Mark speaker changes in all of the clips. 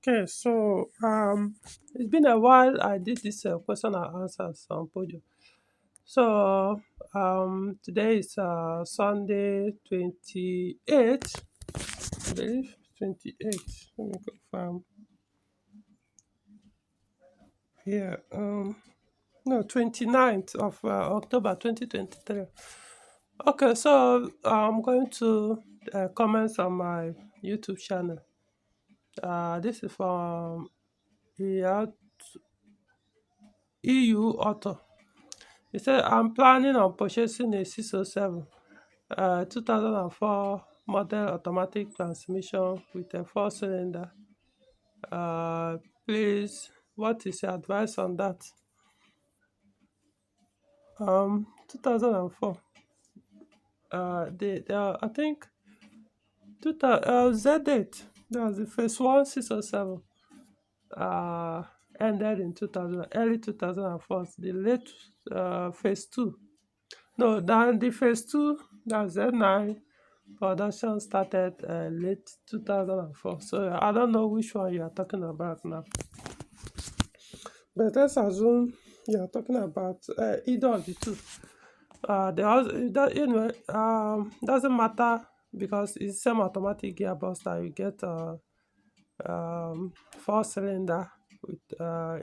Speaker 1: Okay, so it's been a while I did this question and answers on Peugeot. So today is Sunday 28th, I believe 28th. Let me confirm. Yeah, no 29th of October 2023. Okay, so I'm going to comment on my YouTube channel. This is from yeah, EU author. He said, I'm planning on purchasing a 607 2004 model automatic transmission with a four cylinder. Please, what is your advice on that? 2004. I think Z8. That was the first one, 607. Ended in 2000, early 2004. The late phase two. No, then the phase two, that's Z9 production started late 2004. So I don't know which one you are talking about now. But let's assume you are talking about either of the two. Anyway, doesn't matter because it's same automatic gearbox that you get four cylinder with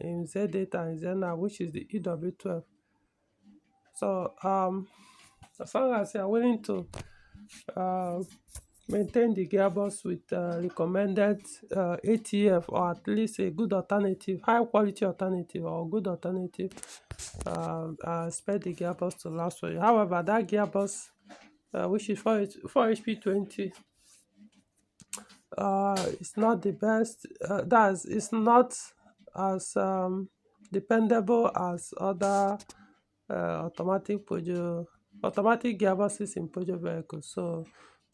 Speaker 1: in Z8 and Z9, which is the EW12. So as long as you are willing to uh, maintain the gearbox with recommended ATF, or at least a good alternative, high quality alternative or good alternative, expect the gearbox to last for you. However, that gearbox, which is 4 HP 20, it's not the best. It's not as dependable as other automatic gearboxes in Peugeot vehicles. So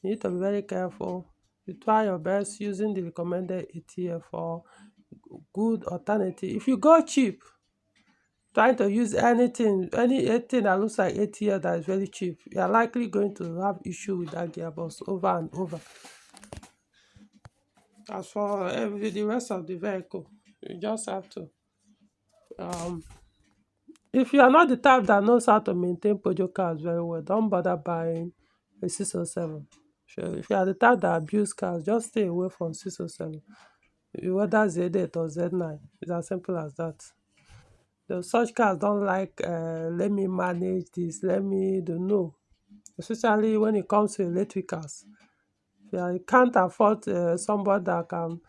Speaker 1: you need to be very careful. You try your best using the recommended ATF or good alternative. If you go cheap, trying to use anything that looks like ATF that is very cheap, you are likely going to have issue with that gearbox over and over. As for the rest of the vehicle, you just have to if you are not the type that knows how to maintain Peugeot cars very well, don't bother buying a 607. Sure, if you are the type that abuse cars, just stay away from 607. Whether Z8 or Z9, it's as simple as that. Such cars don't like, let me manage this, let me do, no. Especially when it comes to electric cars. If you can't afford somebody that can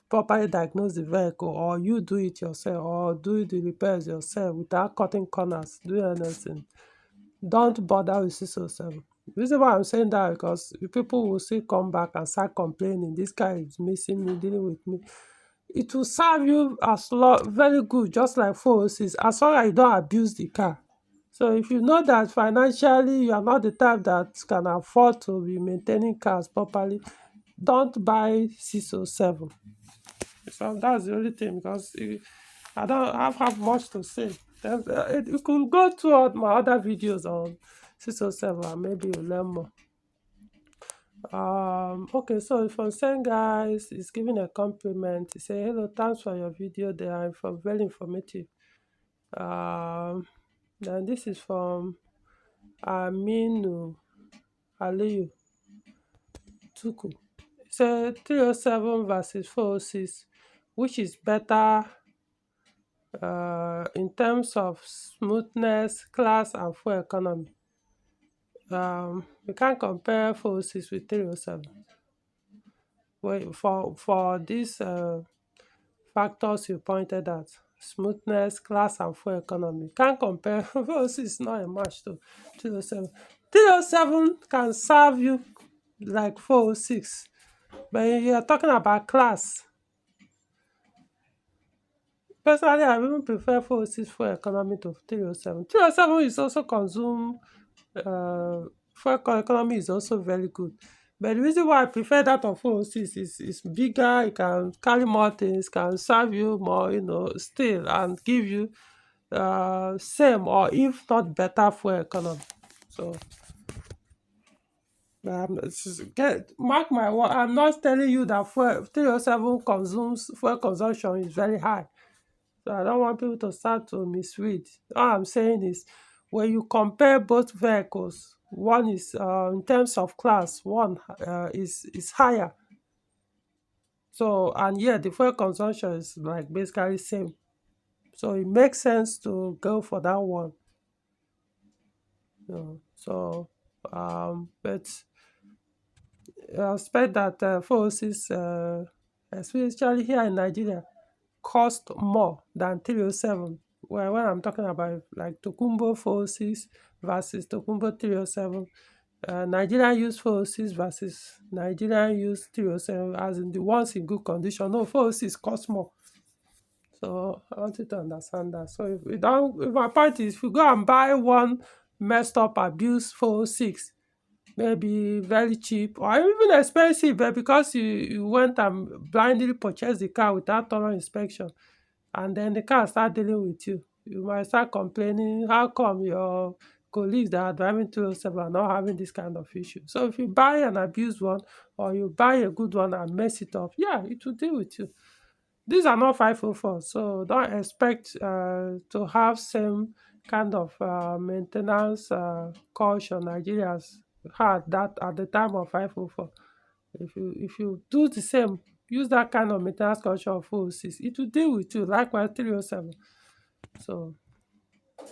Speaker 1: properly diagnose the vehicle, or you do it yourself, or do the repairs yourself without cutting corners, do anything, don't bother with 607. The reason why I'm saying that because people will still come back and start complaining, this guy is missing me, dealing with me. It will serve you very good, just like 406, as long as you don't abuse the car. So if you know that financially you are not the type that can afford to be maintaining cars properly, don't buy 607. So that's the only thing, because I don't have much to say. You could go through all my other videos on 607 and maybe you'll learn more. Okay, so from saying guys is giving a compliment. He say, hello, thanks for your video, they are very informative. Then this is from Aminu Aliyu Tuku. He said 307 versus 406, which is better in terms of smoothness, class, and fuel economy. We can't compare 406 with 307. Well, for these factors you pointed out, smoothness, class, and fuel economy, can't compare. 406 is not a match to 307. 307 can serve you like 406, but you are talking about class. Personally, I even prefer 406 fuel economy to 307. 307 is also consume fuel economy is also very good. But the reason why I prefer that of 406 is bigger, it can carry more things, can serve you more, still, and give you same or if not better fuel economy. So Mark my word, I'm not telling you that fuel 307 consumes fuel consumption is very high. So I don't want people to start to misread. All I'm saying is when you compare both vehicles, one is in terms of class, one is higher. So and yeah, the fuel consumption is like basically same. So it makes sense to go for that one. So but I expect that 406, especially here in Nigeria, cost more than 307. Well, when I'm talking about like Tokumbo 406 versus Tokumbo 307, Nigerian use 406 versus Nigerian use 307, as in the ones in good condition. No, 406 cost more. So I want you to understand that. So if my point is, if you go and buy one messed up abused 406, maybe very cheap or even expensive, but because you went and blindly purchased the car without thorough inspection, and then the car start dealing with you, you might start complaining, how come your colleagues that are driving 207 are not having this kind of issue? So if you buy an abused one or you buy a good one and mess it up, yeah, it will deal with you. These are not 504, so don't expect to have same kind of maintenance culture Nigerians had that at the time of 504. If you do the same, use that kind of maintenance culture of 406, it will deal with you. Likewise 307. So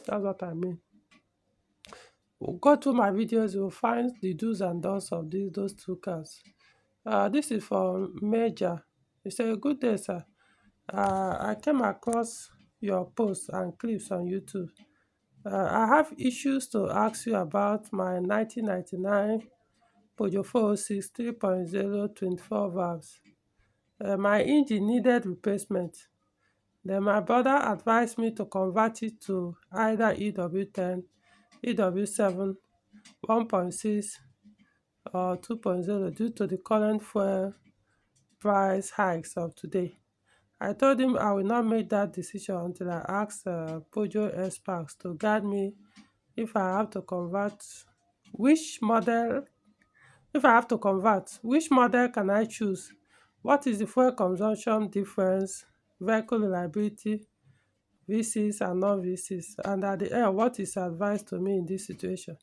Speaker 1: that's what I mean. We'll go through my videos, you'll find the do's and don'ts of those two cars. This is for Major. He said, good day, sir. I came across your posts and clips on YouTube. I have issues to ask you about my 1999 Peugeot 406 3.0 24 valves. My engine needed replacement. Then my brother advised me to convert it to either EW10, EW7, 1.6 or 2.0 due to the current fuel price hikes of today. I told him I will not make that decision until I ask Peugeot experts to guide me if I have to convert. Which model, if I have to convert, which model can I choose? What is the fuel consumption difference, vehicle reliability, V6 and non-V6? And at the end, what is advised to me in this situation?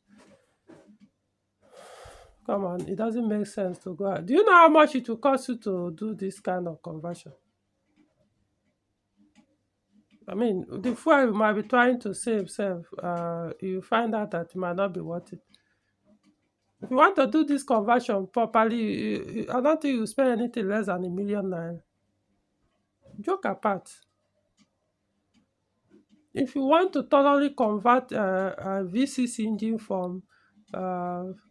Speaker 1: Come on, it doesn't make sense to go out. Do you know how much it will cost you to do this kind of conversion? I mean, the fuel you might be trying to save self, you find out that it might not be worth it. If you want to do this conversion properly, I don't think you spend anything less than #1,000,000. Joke apart. If you want to thoroughly convert a V6 engine from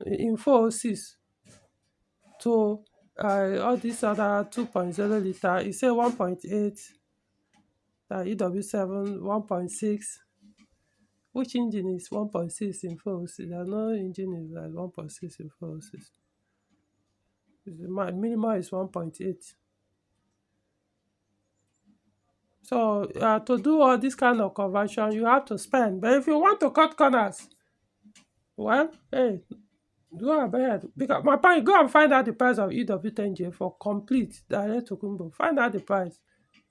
Speaker 1: in 406 to all these other 2.0 liter, you say 1.8, EW7, 1.6. Which engine is 1.6 in 406? There's no engine is like 1.6 in 406. The minimum is 1.8. So to do all this kind of conversion, you have to spend. But if you want to cut corners, well, hey, go ahead. Because my point, go and find out the price of EW10J for complete direct to Kumbo. Find out the price.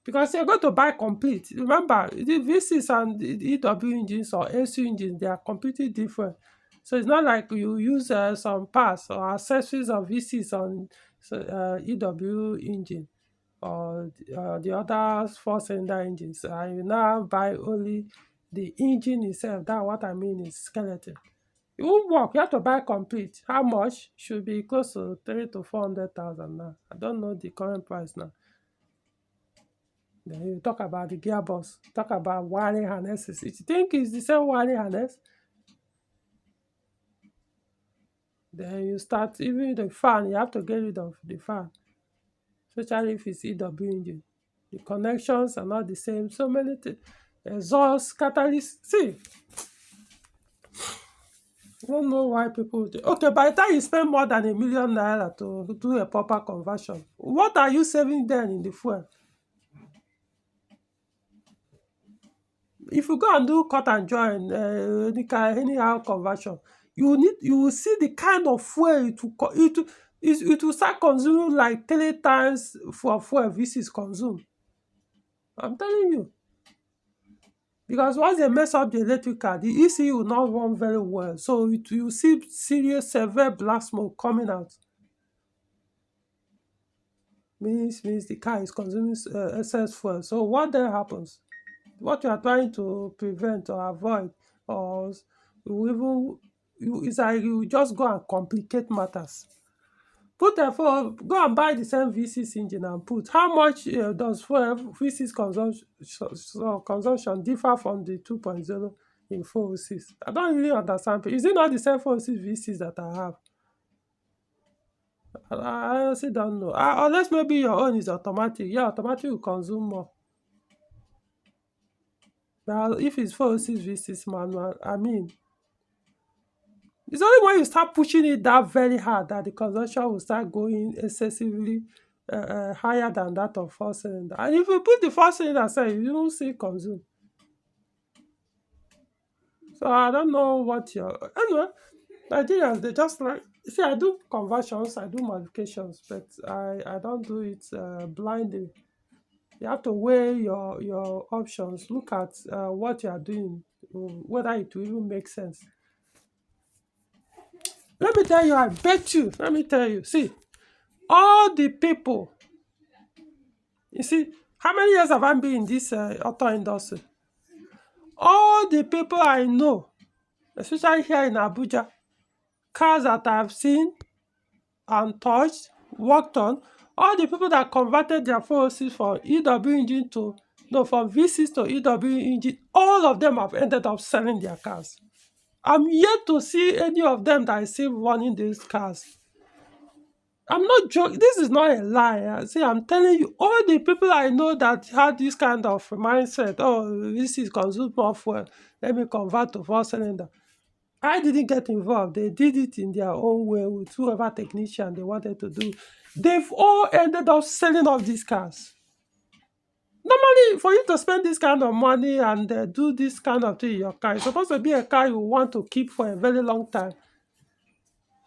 Speaker 1: Because you're going to buy complete. Remember, the V6 and the EW engines or SU engines, they are completely different. So it's not like you use some parts or accessories of V6 on EW engine or the other four-cylinder engines. And you now buy only the engine itself. That's what I mean is skeleton. It won't work. You have to buy complete. How much? Should be close to 300,000 to 400,000 now. I don't know the current price now. Then you talk about the gearbox, talk about wiring harnesses. If you think it's the same wiring harness, then you start, even the fan, you have to get rid of the fan, especially if it's EW engine. The connections are not the same. So many things. Exhaust, catalyst. See, I don't know why people do. Okay, by the time you spend more than #1,000,000 to do a proper conversion, what are you saving then in the fuel? If you go and do cut and join anyhow conversion, you will see the kind of fuel it will start consuming like 3 times for fuel VCs consume. I'm telling you. Because once they mess up the electric car, the ECU will not run very well. So you see serious severe black smoke coming out. Means the car is consuming excess fuel. So what then happens? What you are trying to prevent or avoid, or you even it's like you just go and complicate matters. Put a for go and buy the same V6 engine and put how much does fuel V6 consumption differ from the 2.0 in 406? I don't really understand. Is it not the same 406 V6 that I have? I honestly don't know. Unless maybe your own is automatic. Yeah, automatic will consume more. Now, if it's 406 V6 manual, I mean, it's only when you start pushing it that very hard that the consumption will start going excessively higher than that of four cylinder. And if you put the four cylinder aside, you don't see consume. So I don't know what your anyway. Nigerians they just like see. I do conversions, I do modifications, but I don't do it blindly. You have to weigh your options. Look at what you are doing, whether it will even make sense. Let me tell you, I bet you. Let me tell you. See, all the people. You see, how many years have I been in this auto industry? All the people I know, especially here in Abuja, cars that I've seen and touched, worked on, all the people that converted their 406 from EW engine to no from V6 to EW engine, all of them have ended up selling their cars. I'm yet to see any of them that is still running these cars. I'm not joking. This is not a lie. See, I'm telling you, all the people I know that had this kind of mindset, oh, this is consume more fuel, let me convert to four cylinder. I didn't get involved. They did it in their own way with whoever technician they wanted to do. They've all ended up selling off these cars. Normally, for you to spend this kind of money and do this kind of thing in your car, it's supposed to be a car you want to keep for a very long time.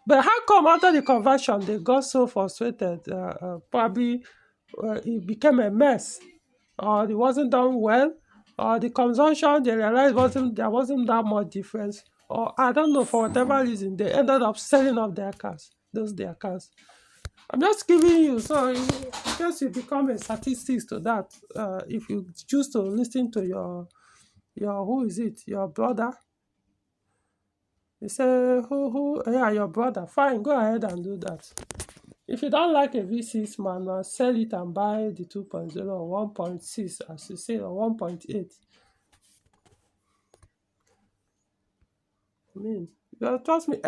Speaker 1: But how come after the conversion they got so frustrated? Probably it became a mess, or it wasn't done well, or the consumption they realized there wasn't that much difference, or I don't know, for whatever reason they ended up selling off their cars. I'm just giving you so in case you become a statistics to that. If you choose to listen to your who is it your brother. You say, who, yeah, your brother. Fine, go ahead and do that. If you don't like a V6 manual, sell it and buy the 2.0 or 1.6, as you say, or 1.8. I mean, trust me,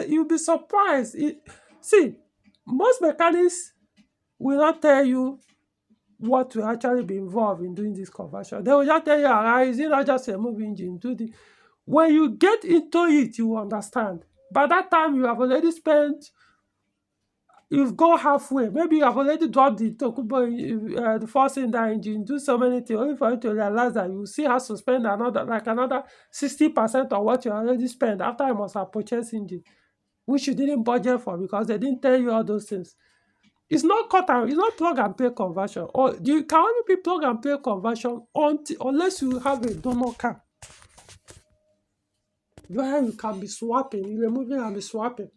Speaker 1: you'll be surprised. See, most mechanics will not tell you what will actually be involved in doing this conversion. They will just tell you, is it not just a moving engine? When you get into it, you understand. By that time, you have already spent, you've gone halfway. Maybe you have already dropped the Tokubo, the first cylinder engine, do so many things, only for you to realize that you still have to spend another 60% of what you already spent after you must have purchased engine, which you didn't budget for because they didn't tell you all those things. It's not it's not plug and play conversion. Or you can only be plug and play conversion unless you have a donor car, where you can be swapping, you removing and be swapping.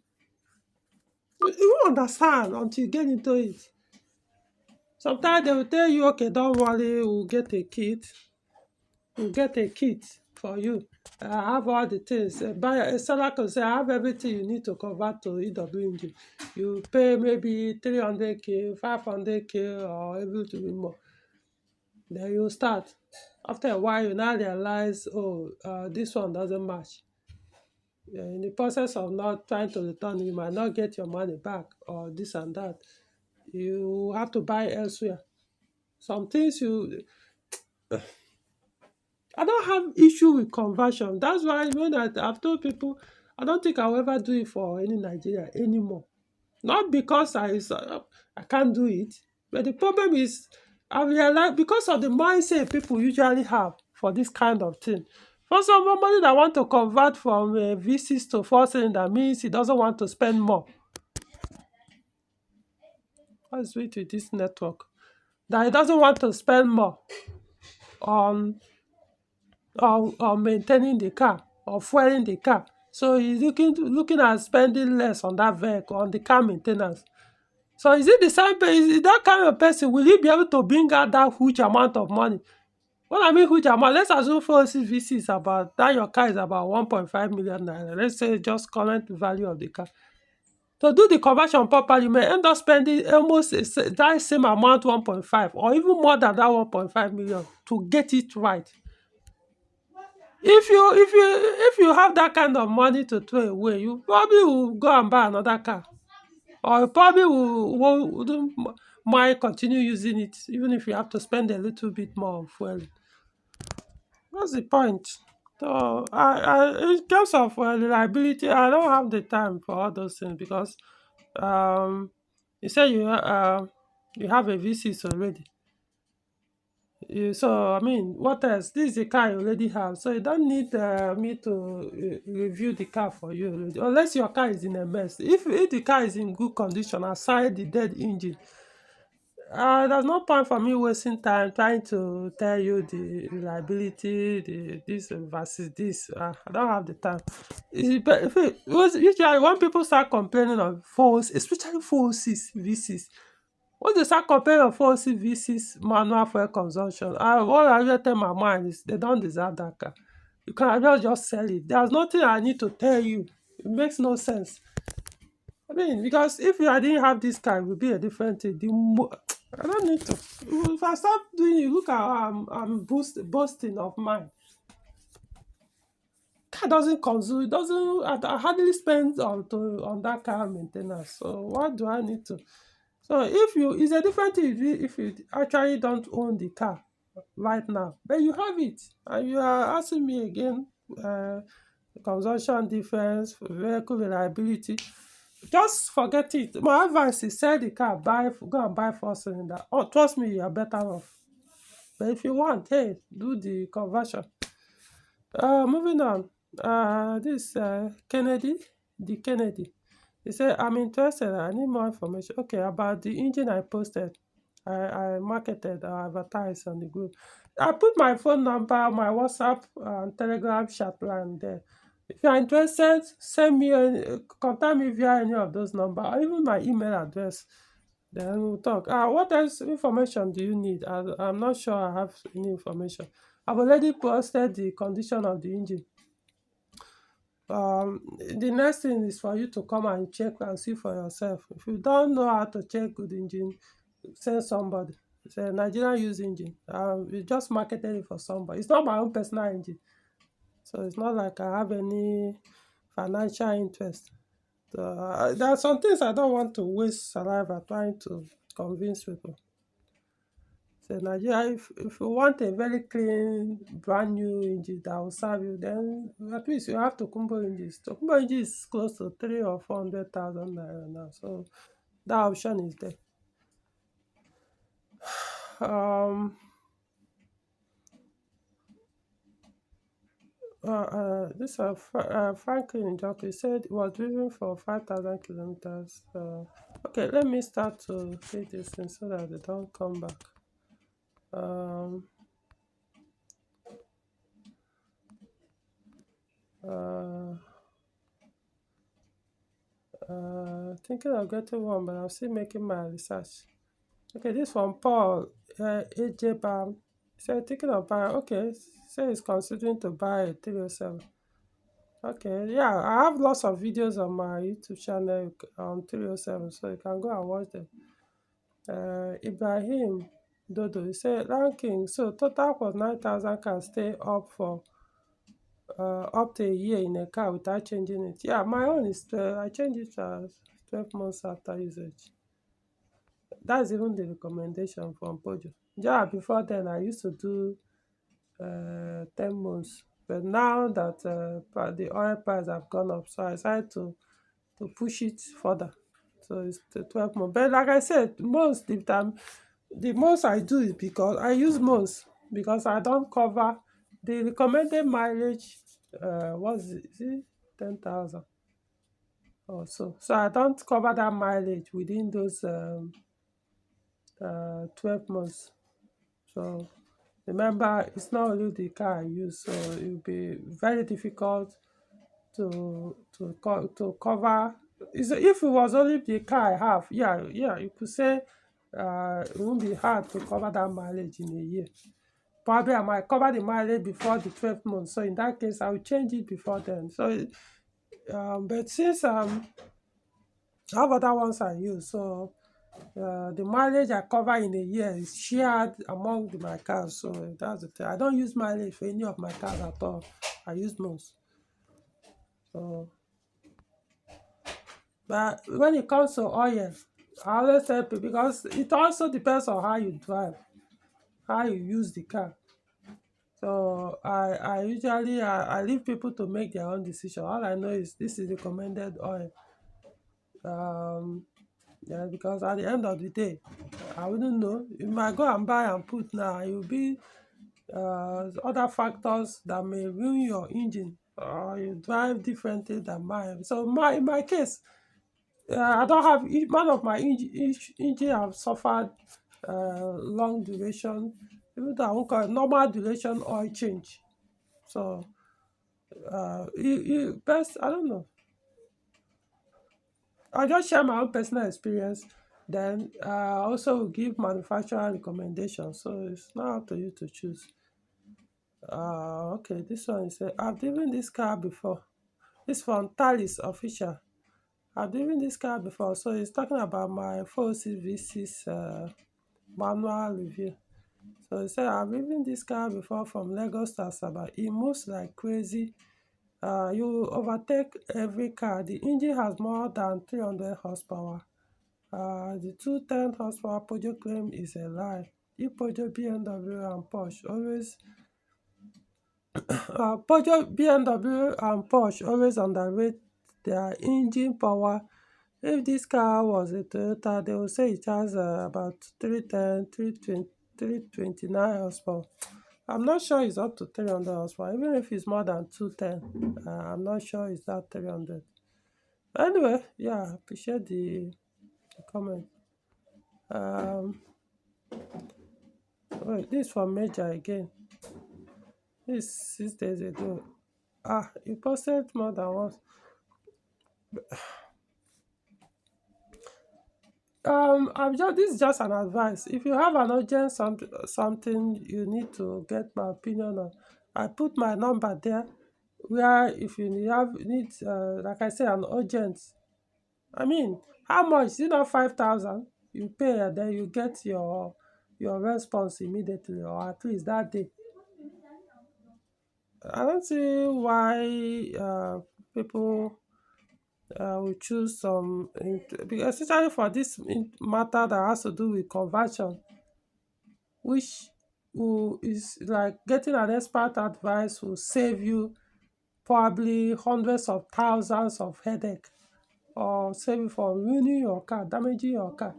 Speaker 1: You won't understand until you get into it. Sometimes they will tell you, okay, don't worry, we'll get a kit for you. I have all the things. Buy a seller can say, I have everything you need to convert to EW engine. You pay maybe 300k, 500k, or everything more. Then you start. After a while, you now realize, this one doesn't match. In the process of not trying to return, you might not get your money back or this and that. You have to buy elsewhere. Some things I don't have issue with conversion. That's why when I've told people, I don't think I'll ever do it for any Nigeria anymore. Not because I can't do it, but the problem is I realize because of the mindset people usually have for this kind of thing. For somebody that want to convert from V6 to four cylinder means he doesn't want to spend more. What's with this network? That he doesn't want to spend more on on maintaining the car or fueling the car. So he's looking at spending less on that vehicle, on the car maintenance. So is it the same person? Is that kind of person? Will he be able to bring out that huge amount of money? When I mean huge amount, let's assume for VC is about that your car is about 1.5 million naira. Let's say just current value of the car. To do the conversion properly, you may end up spending almost that same amount, 1.5, or even more than that 1.5 million to get it right. If you have that kind of money to throw away, you probably will go and buy another car, or you probably wouldn't mind continue using it, even if you have to spend a little bit more on fuel. What's the point? So in terms of reliability, I don't have the time for all those things because um, you say you have a V6 already. So I mean, what else? This is the car you already have, so you don't need me to review the car for you already, unless your car is in a mess. If the car is in good condition, aside the dead engine, there's no point for me wasting time trying to tell you the reliability, the this versus this. I don't have the time. But usually when people start complaining of false, especially false V6, when they start comparing of false V6 manual fuel consumption, all I really tell my mind is they don't deserve that car. You can just sell it. There's nothing I need to tell you. It makes no sense. I mean, because if I didn't have this car, it would be a different thing. I don't need to. If I start doing it, look at how I'm boasting of mine. Car doesn't consume, it doesn't, I hardly spend on that car maintenance. So what do I need to? So it's a different thing if you actually don't own the car right now, but you have it, and you are asking me again, consumption difference, vehicle reliability. Just forget it. My advice is sell the car, go and buy four cylinder. Oh, trust me, you are better off. But if you want, hey, do the conversion. Moving on. This Kennedy. He said, I'm interested. I need more information. Okay, about the engine I posted. I marketed or advertised on the group. I put my phone number, my WhatsApp and Telegram chat line there. If you are interested, send me contact me via any of those numbers, or even my email address. Then we'll talk. What else information do you need? I'm not sure I have any information. I've already posted the condition of the engine. The next thing is for you to come and check and see for yourself. If you don't know how to check good engine, send somebody. It's a Nigerian used engine. We just marketed it for somebody. It's not my own personal engine, so it's not like I have any financial interest. So, there are some things I don't want to waste saliva trying to convince people. So Nigeria, if you want a very clean, brand new engine that will serve you, then at least you have Tokumbo engines. Tokumbo engine is close to 300,000 or 400,000 naira now, so that option is there. Um, this Franklin Jockey said he was driven for 5,000 kilometers. Okay, let me start to say this thing so that they don't come back. Um, uh, Thinking of getting one, but I'm still making my research. Okay, this one, Paul AJ Bam. Said thinking of buying. Okay, say he's considering to buy a 307. Okay, yeah, I have lots of videos on my YouTube channel on 307, so you can go and watch them. Ibrahim Dodo, he said ranking. So total for 9,000 can stay up for up to a year in a car without changing it. Yeah, my own is 12. I changed it 12 months after usage. That's even the recommendation from Peugeot. Yeah, before then I used to do 10 months, but now that the oil price have gone up, so I decided to push it further. So it's the 12 months. But like I said, the most I do is because I use months because I don't cover the recommended mileage was it, is it 10,000 or so. So I don't cover that mileage within those 12 months. So remember, it's not only the car I use, so it will be very difficult to cover. If it was only the car I have, yeah, you could say it won't be hard to cover that mileage in a year. Probably I might cover the mileage before the 12th month. So in that case, I will change it before then. So, but since I have other ones I use, so the mileage I cover in a year is shared among my cars. So that's the thing. I don't use mileage for any of my cars at all. I use most. So, but when it comes to oil, I always tell people because it also depends on how you drive, how you use the car. So I usually I leave people to make their own decision. All I know is this is recommended oil. Um, yeah, because at the end of the day, I wouldn't know. You might go and buy and put now. It will be other factors that may ruin your engine, or you drive differently than mine. So in my case, I don't have one of my engine have suffered long duration, even though I won't call it normal duration oil change. So you best I don't know. I just share my own personal experience. Then also will give manufacturer recommendations. So it's not up to you to choose. Okay, this one is I've driven this car before. This from Talis official. I've driven this car before, so it's talking about my 406 V6 manual review. So he said I've driven this car before from Lagos to Asaba. It moves like crazy. You overtake every car. The engine has more than 300 horsepower. The 210 horsepower Peugeot claim is a lie. If Peugeot, BMW and Porsche always Peugeot, BMW and Porsche always underrate their engine power. If this car was a Toyota, they would say it has about 310, 320, 329 horsepower. I'm not sure it's up to 300 horsepower. Even if it's more than 210, I'm not sure it's that 300. Anyway, yeah, appreciate the comment. Um, wait, this from Major again. This 6 days ago. You posted more than once. I'm just this is just an advice. If you have an urgent something you need to get my opinion on, I put my number there. Where if you need like I say an urgent. I mean, how much? Is it not 5,000? You pay and then you get your response immediately or at least that day. I don't see why people will choose because especially for this matter that has to do with conversion, which is like getting an expert advice will save you probably hundreds of thousands of headache or save you from ruining your car, damaging your car.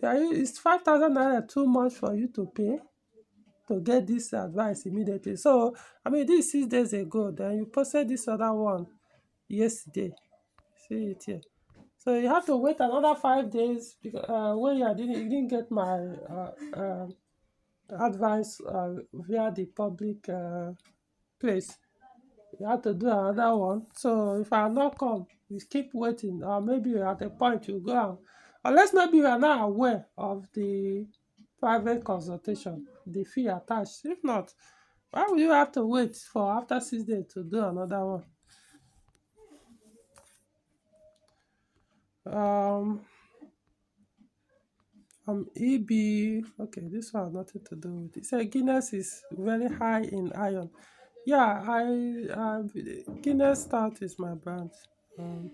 Speaker 1: Is 5,000 naira too much for you to pay to get this advice immediately? So, I mean, this 6 days ago, then you posted this other one yesterday. See it here. So you have to wait another 5 days because when you didn't get my advice via the public place. You have to do another one. So if I have not come, you keep waiting, or maybe you're at a point you go out. Unless maybe you are not aware of the private consultation, the fee attached. If not, why would you have to wait for after 6 days to do another one? Um, okay, this one has nothing to do with it. It said Guinness is very high in iron. Yeah, Guinness Stout is my brand. Um,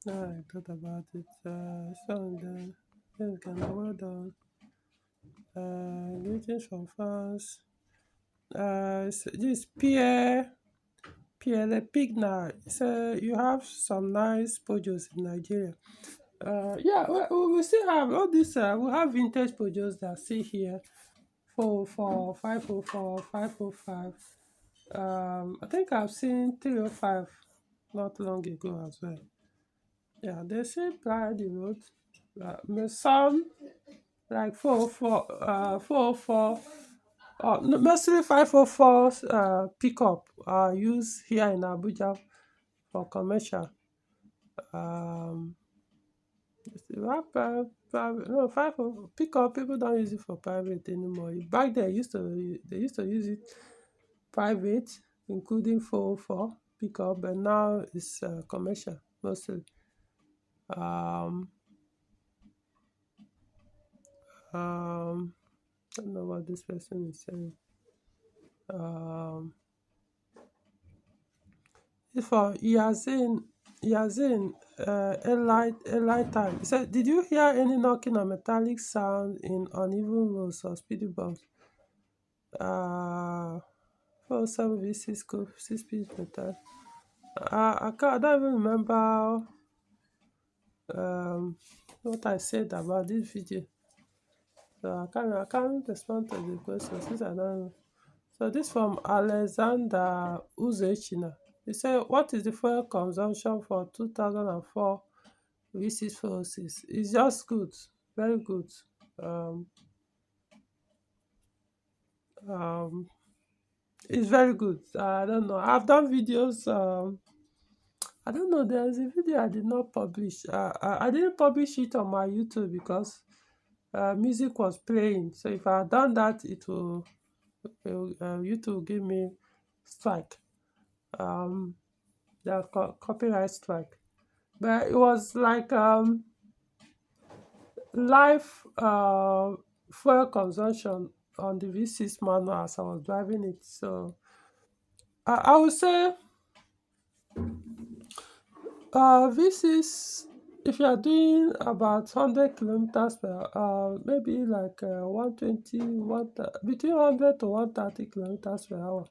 Speaker 1: I thought about it. So then again, well done. Greetings from France. This Pierre Pigna. So you have some nice Peugeots in Nigeria. Yeah, we still have all this. We have vintage Peugeots that are still here 404, 504, 505. I think I've seen 305 not long ago as well. Yeah, they still ply the road. Some like 404, 404, no, mostly 504 pickup are used here in Abuja for commercial. Um, no, 504 pickup people don't use it for private anymore. Back then, they used to use it private, including 404 pickup, but now it's commercial mostly. Um, um, I don't know what this person is saying. Um, If for Yazin, airlight time. He said, did you hear any knocking or metallic sound in uneven roads or speedy bumps? 407 V6 scope, 6 speed metal. I don't even remember um, what I said about this video. So I can't respond to the question since I don't know. So this from Alexander Uzechina. He said, what is the fuel consumption for 2004 V646? It's just good, very good. Um, um, it's very good. I don't know. I've done videos. I don't know. There is a video I did not publish. I didn't publish it on my YouTube because music was playing. So if I had done that, YouTube will give me strike. Um, the copyright strike. But it was like live fuel consumption on the V6 manual as I was driving it. So I would say V6, if you are doing about 100 kilometers per maybe like 120, between 100 to 130 kilometers per hour,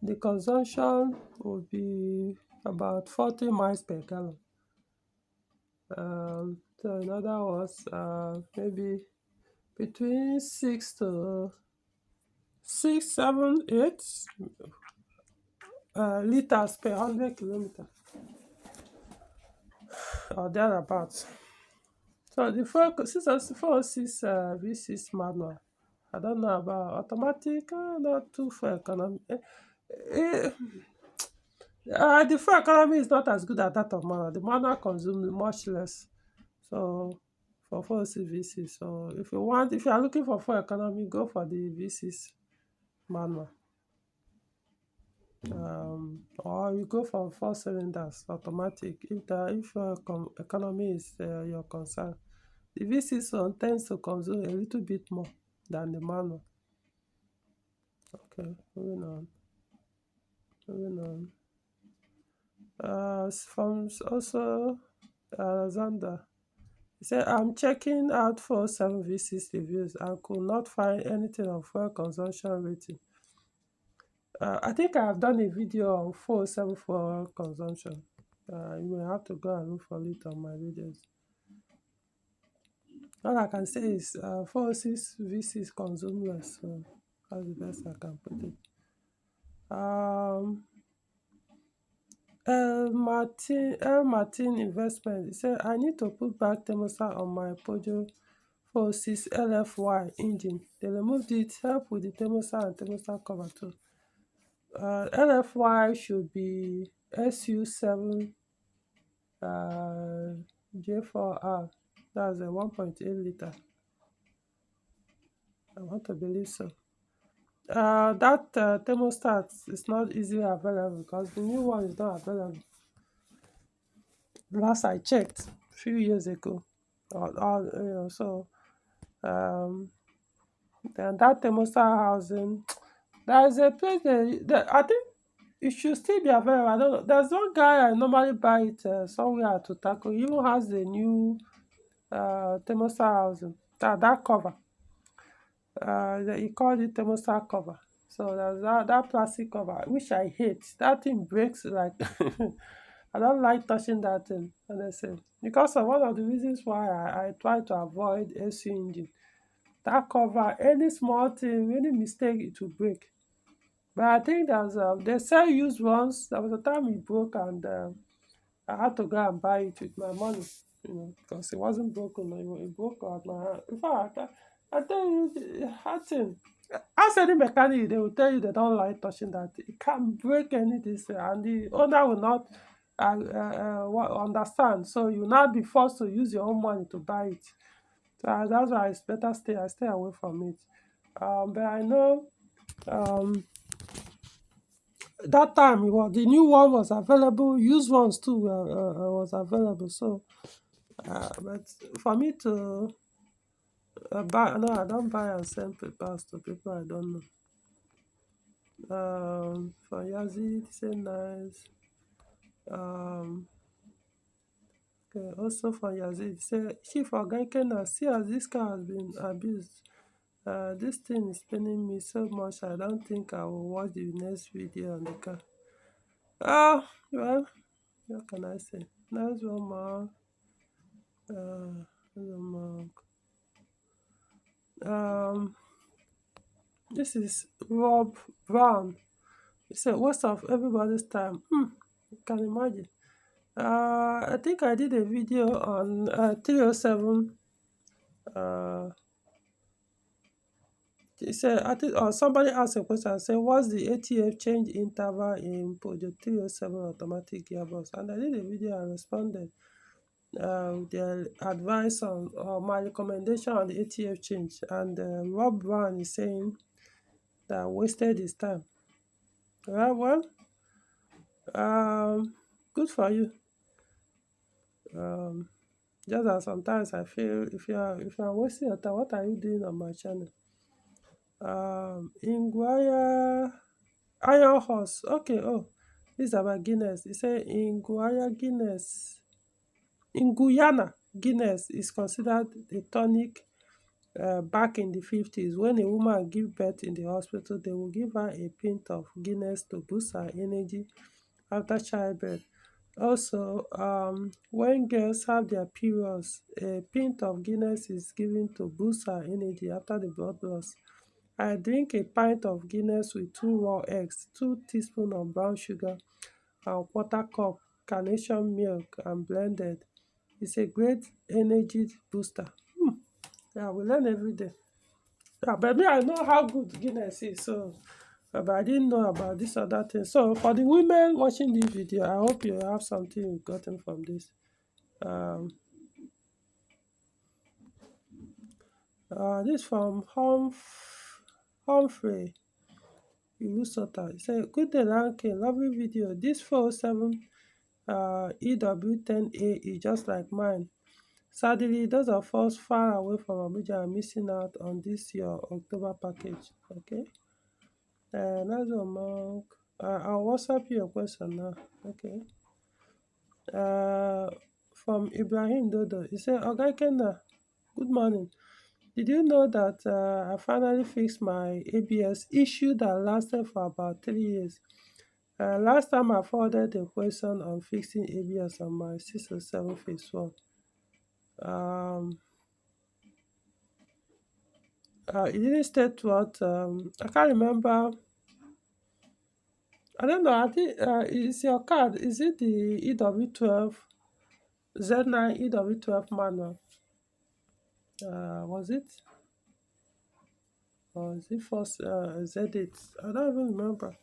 Speaker 1: the consumption would be about 40 miles per gallon. So in other words, maybe between 8 liters per 100 kilometers or thereabouts. So the 406 V6 manual, I don't know about automatic, not too for economy. Eh, the fuel economy is not as good as that of manual. The manual consumes much less. So for 406 V6, so if you are looking for fuel economy, go for the V6 manual. Or you go for 4 cylinders automatic if economy is your concern. The V6 one tends to consume a little bit more than the manual. Okay, moving on. From also Alexander, he said, I'm checking out 407 V6 reviews and could not find anything on fuel consumption rating. I think I have done a video on 407 fuel consumption. You may have to go and look for it on my videos. All I can say is 406 V6 consume less, so that's the best I can put it. Martin Investment, he said, I need to put back thermostat on my Peugeot 406 LFY engine. They removed it, help with the thermostat and thermostat cover too. LFY should be SU7 J4R. That's a 1.8 liter. I want to believe so. That thermostat is not easily available because the new one is not available. Last I checked a few years ago. So then that thermostat housing, there is a place I think it should still be available. I don't know. There's one guy I normally buy it somewhere to tackle. He even has the new thermostat housing, that cover. He called it thermostat cover. So there's that plastic cover, which I hate. That thing breaks like I don't like touching that thing, honestly. Because of one of the reasons why I try to avoid SU engine. that cover, any small thing, any mistake, it will break. But I think there's they sell used ones. There was a time it broke, and I had to go and buy it with my money, because it wasn't broken. It broke out my hand. In fact, I tell you, I think, ask any mechanic, they will tell you they don't like touching that. It can break any this, and the owner will not understand. So you now be forced to use your own money to buy it. So that's why it's better I stay away from it. But I know that time the new one was available, used ones too was available. So, but for me to buy, no, I don't buy and send papers to people I don't know. For Yazid, say nice. Um, okay, also for Yazid, say Chief Oga Ikenna, see as this car has been abused. This thing is paining me so much. I don't think I will watch the next video on the car. Well, what can I say? Nice one, more. One more. This is Rob Brown. He said, "Waste of everybody's time." You can imagine. I think I did a video on 307. Uh, he said, I think, or somebody asked a question and said, "What's the ATF change interval in Peugeot 307 automatic gearbox?" And I did a video and responded their advice on, or my recommendation on the ATF change. And Rob Brown is saying that I wasted his time. Well, good for you. Um, just as sometimes I feel, if you are wasting your time, what are you doing on my channel? Inguaya Iron Horse. Okay, oh, this is about Guinness. He said in Guyana, Guinness is considered a tonic. Back in the 50s, when a woman give birth in the hospital, they will give her a pint of Guinness to boost her energy after childbirth. Also, when girls have their periods, a pint of Guinness is given to boost her energy after the blood loss. I drink a pint of Guinness with 2 raw eggs, 2 teaspoons of brown sugar, and quarter cup carnation milk and blended. It's a great energy booster. Yeah, we learn every day. Yeah, but me, I know how good Guinness is, so but I didn't know about this other thing. So for the women watching this video, I hope you have something you've gotten from this. Um, this from Humphrey Ilusota. He said, "Good day, Rankin. Lovely video. This 407 EW10A is just like mine. Sadly, those of us far away from Abuja are missing out on this your October package." Okay. That's one, Mark. I'll WhatsApp you a question now. Okay. Uh, from Ibrahim Dodo. He said, "Oga Ikenna, good morning. Did you know that I finally fixed my ABS issue that lasted for about 3 years? Last time I forwarded a question on fixing ABS on my 607 phase 1. Um, it didn't state what, I can't remember. I don't know. I think is your card, is it the EW12 Z9 EW12 manual? Was it? Or is it first Z8? I don't even remember.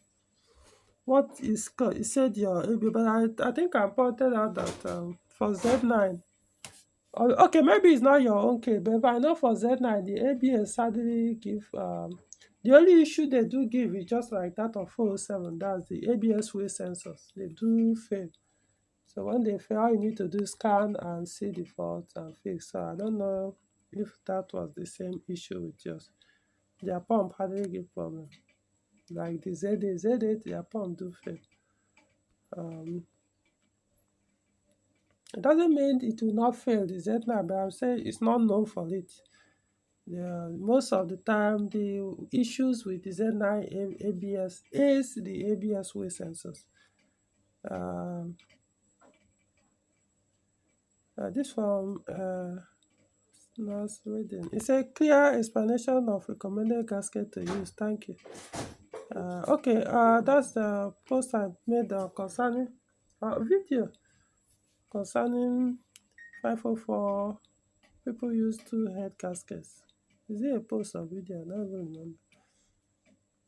Speaker 1: What is called? You said your AB, but I think I pointed out that for Z9. Okay, maybe it's not your own case, but I know for Z9 the ABS sadly give the only issue they do give is just like that of 407. That's the ABS weight sensors. They do fail. So when they fail, all you need to do is scan and see the fault and fix. So I don't know if that was the same issue with yours. Their pump hardly give problem. Like the Z8, their pump do fail. It doesn't mean it will not fail the Z9, but I'm saying it's not known for it. Most of the time, the issues with the Z9 ABS is the ABS weight sensors. This from That's reading. It's a clear explanation of recommended gasket to use. Thank you. Okay, that's the post I made concerning video concerning 504 people use two head gaskets. Is it a post or video? I don't even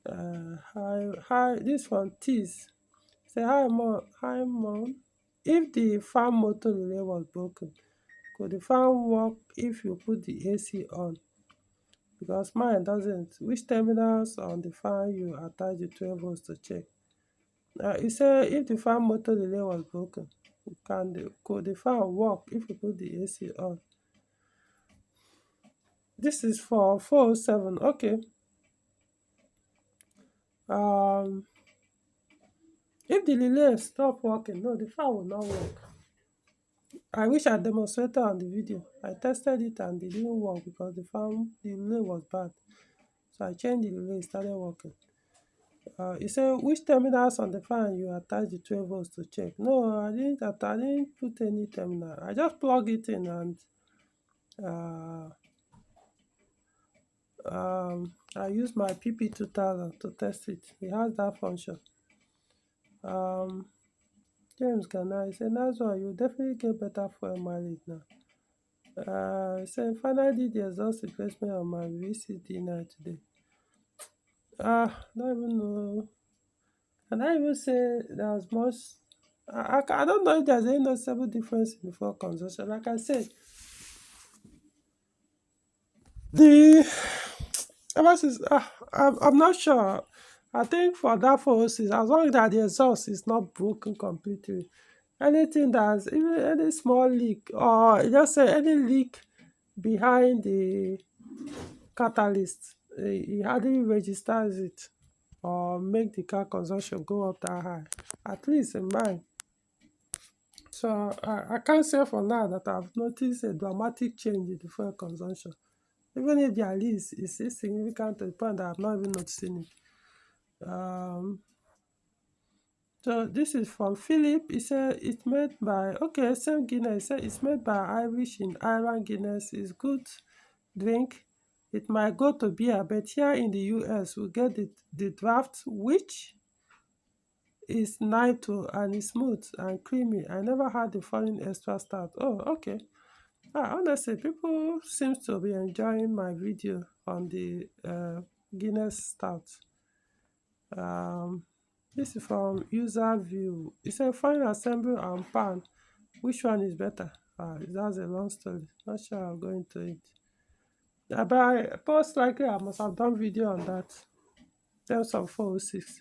Speaker 1: remember. Hi, this one tease. Say hi mom. If the fan motor relay was broken, could the fan work if you put the AC on? Because mine doesn't. Which terminals on the fan you attach the 12 volts to check? It say if the fan motor relay was broken, could the fan work if you put the AC on? This is for 407. Okay. Um, if the relay stop working, no, the fan will not work. I wish I demonstrated on the video. I tested it and it didn't work because the relay was bad. So I changed the relay, it started working. It said which terminals on the fan you attach the 12 volts to check. No, I didn't put any terminal. I just plug it in and uh, I use my PP2000 to test it. It has that function. Um, James Gana, he said, that's why you definitely get better fuel mileage now. He said, finally did the exhaust replacement on my VCD9 today. Don't even know. Can I even say there's much? I don't know if there's any noticeable difference in the fuel consumption. Like I said, the ever since I'm not sure. I think for that 406, as long as that the exhaust is not broken completely, anything that's even any small leak or just say any leak behind the catalyst, it hardly registers it or make the car consumption go up that high. At least in mine. So I can't say for now that I've noticed a dramatic change in the fuel consumption. Even if the least is significant to the point that I've not even noticing it. So this is from Philip. He said it's made by same Guinness. He said it's made by Irish in Ireland. Guinness is good drink. It might go to beer, but here in the US we get the draft, which is nitro and it's smooth and creamy. I never had the foreign extra stout. Oh, okay. Honestly, people seems to be enjoying my video on the Guinness stout. Um, this is from user view. It said foreign assembly and pan. Which one is better? That's a long story. Not sure I'll go into it. But most likely I must have done video on that. Terms of 406.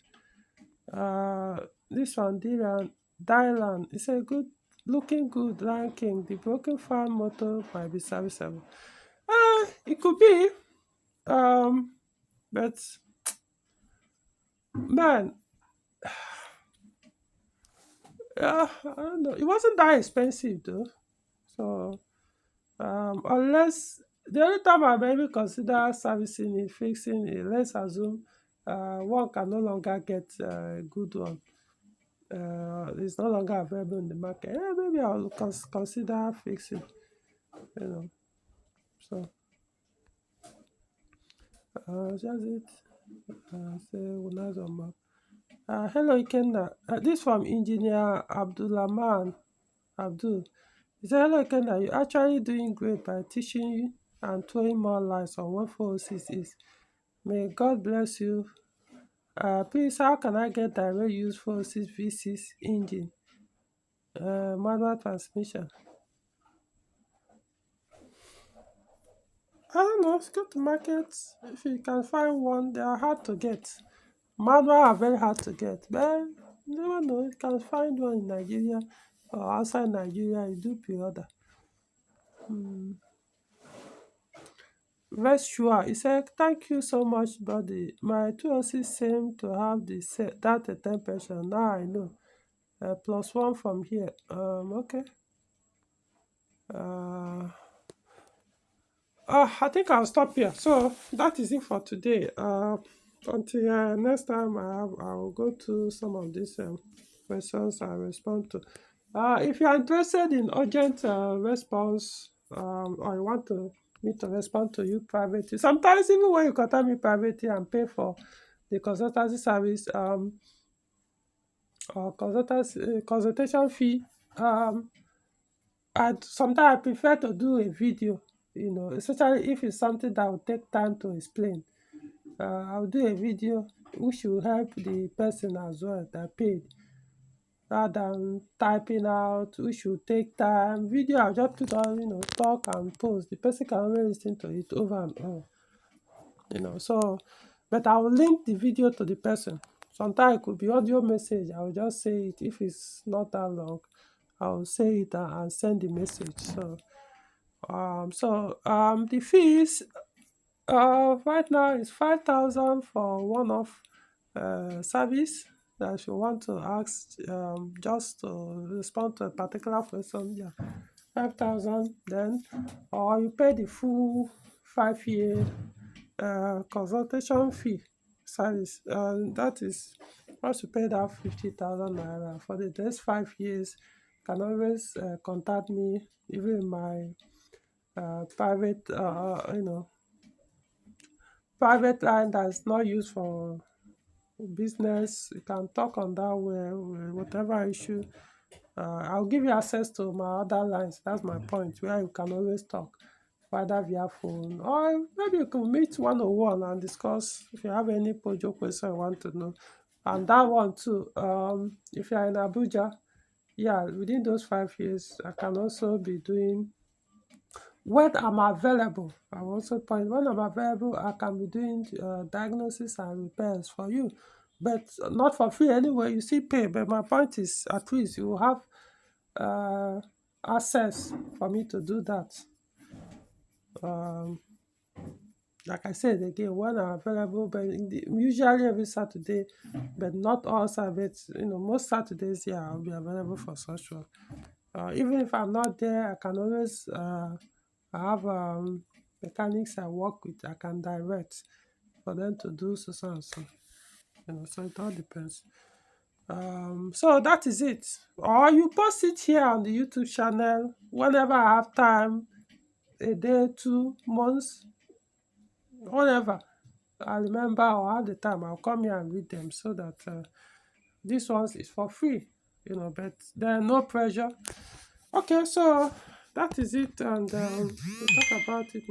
Speaker 1: This one, Dylan. It's a good looking good ranking. The broken fan motor might be serviceable. It could be. Um, but man, I don't know. It wasn't that expensive though. So unless the only time I maybe consider servicing it, fixing it, let's assume one can no longer get a good one. It's no longer available in the market. Maybe I'll consider fixing. You know. So just it. Say Unazoma. Hello Ikenna. This from engineer Abdulrahman Abdul. He said, hello Ikenna, you're actually doing great by teaching and throwing more lights on what 406 is. May God bless you. Please, how can I get direct use 406 V6 engine? Manual transmission. I don't know, go to market. If you can find one, they are hard to get. Manual are very hard to get. But you never know, you can find one in Nigeria or outside Nigeria, you do pre-order. Very sure. He said, thank you so much, buddy. My 206 seem to have that temperature. Now I know. Plus one from here. Okay. I think I'll stop here. So that is it for today. Until next time, I will go to some of these questions I respond to. If you are interested in urgent response, or you want to me to respond to you privately. Sometimes even when you contact me privately and pay for the consultancy service, or consultation fee, I sometimes I prefer to do a video, especially if it's something that will take time to explain. I'll do a video which will help the person as well that paid, rather than typing out, which will take time. Video, I'll just put on, talk and post. The person can always listen to it over and over, so, but I will link the video to the person. Sometimes it could be audio message. I will just say it. If it's not that long, I will say it and send the message. So the fees right now is 5,000 for one-off service. That you want to ask, just to respond to a particular question, yeah, 5,000. Then, or you pay the full 5 year consultation fee service. That is, once you pay that 50,000 naira for the next 5 years, you can always contact me, even in my private, private line that's not used for business. You can talk on that way, whatever issue. I'll give you access to my other lines. That's my point, where you can always talk, whether via phone, or maybe you can meet one on one and discuss if you have any Peugeot question you want to know. And that one too, if you are in Abuja, yeah, within those 5 years, I can also be doing, when I'm available. I also point, when I'm available, I can be doing diagnosis and repairs for you, but not for free anyway. You see, pay. But my point is, at least you will have uh, access for me to do that. Um, like I said again, when I'm available, but usually every Saturday, but not all Saturdays. Most Saturdays, yeah, I'll be available for such work. Even if I'm not there, I can always I have mechanics I work with. I can direct for them to do so and so. So it all depends. So that is it. Or you post it here on the YouTube channel whenever I have time, a day, 2 months, whenever I remember or have the time, I'll come here and read them, so that this ones is for free, but there are no pressure. Okay, so that is it, and we'll talk about it